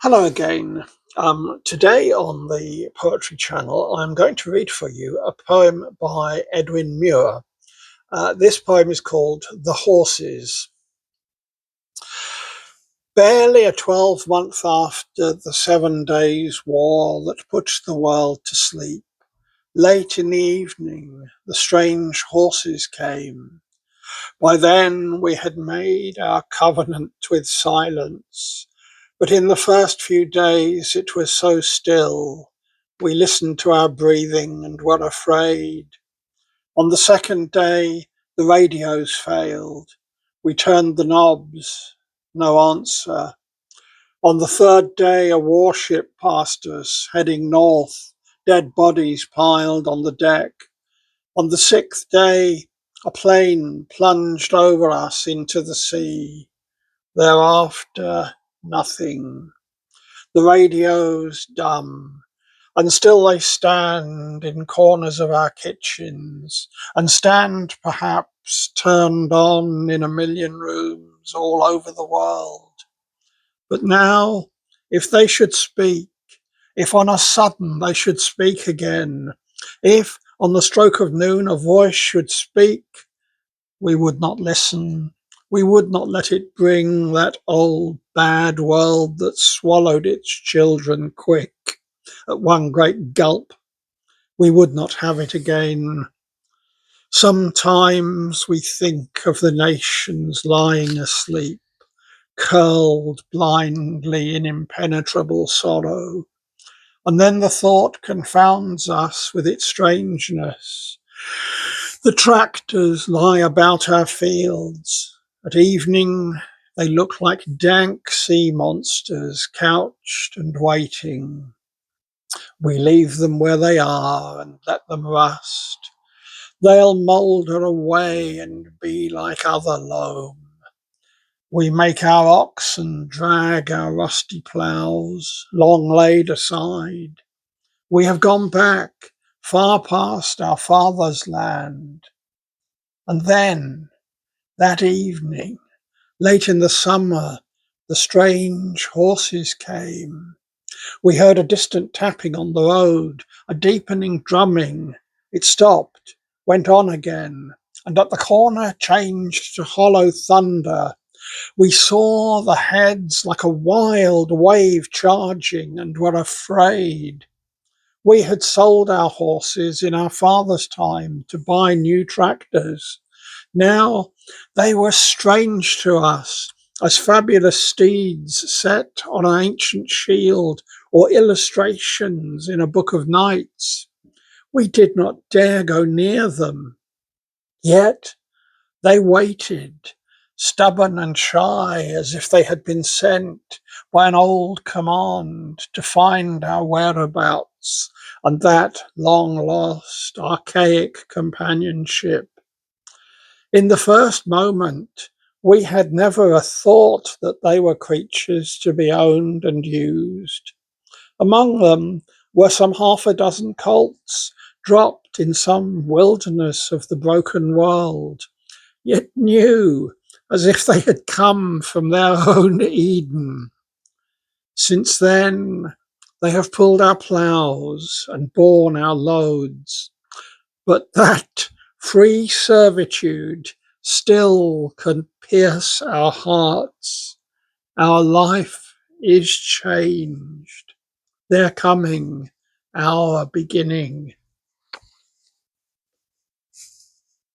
Hello again. Today on the Poetry Channel, I'm going to read for you a poem by Edwin Muir. This poem is called The Horses. Barely a 12-month after the 7 days war that puts the world to sleep, late in the evening, the strange horses came. By then we had made our covenant with silence, but in the first few days it was so still. We listened to our breathing and were afraid. On the second day, the radios failed. We turned the knobs, no answer. On the third day, a warship passed us, heading north, dead bodies piled on the deck. On the sixth day, a plane plunged over us into the sea. Thereafter, nothing. The radio's dumb, and still they stand in corners of our kitchens, and stand perhaps turned on in a million rooms all over the world. But now, if they should speak, if on a sudden they should speak again, if on the stroke of noon a voice should speak, we would not listen. We would not let it bring that old bad world that swallowed its children quick at one great gulp. We would not have it again. Sometimes we think of the nations lying asleep, curled blindly in impenetrable sorrow. And then the thought confounds us with its strangeness. The tractors lie about our fields. At evening, they look like dank sea monsters couched and waiting. We leave them where they are and let them rust. They'll moulder away and be like other loam. We make our oxen drag our rusty ploughs, long laid aside. We have gone back, far past our father's land. And then, that evening, late in the summer, the strange horses came. We heard a distant tapping on the road, a deepening drumming. It stopped, went on again, and at the corner changed to hollow thunder. We saw the heads like a wild wave charging and were afraid. We had sold our horses in our father's time to buy new tractors. Now they were strange to us, as fabulous steeds set on an ancient shield or illustrations in a book of knights. We did not dare go near them. Yet they waited, stubborn and shy, as if they had been sent by an old command to find our whereabouts and that long lost, archaic companionship. In the first moment, we had never a thought that they were creatures to be owned and used. Among them were some half a dozen colts dropped in some wilderness of the broken world, yet new, as if they had come from their own Eden. Since then, they have pulled our ploughs and borne our loads, but that free servitude still can pierce our hearts. Our life is changed. Their coming, our beginning.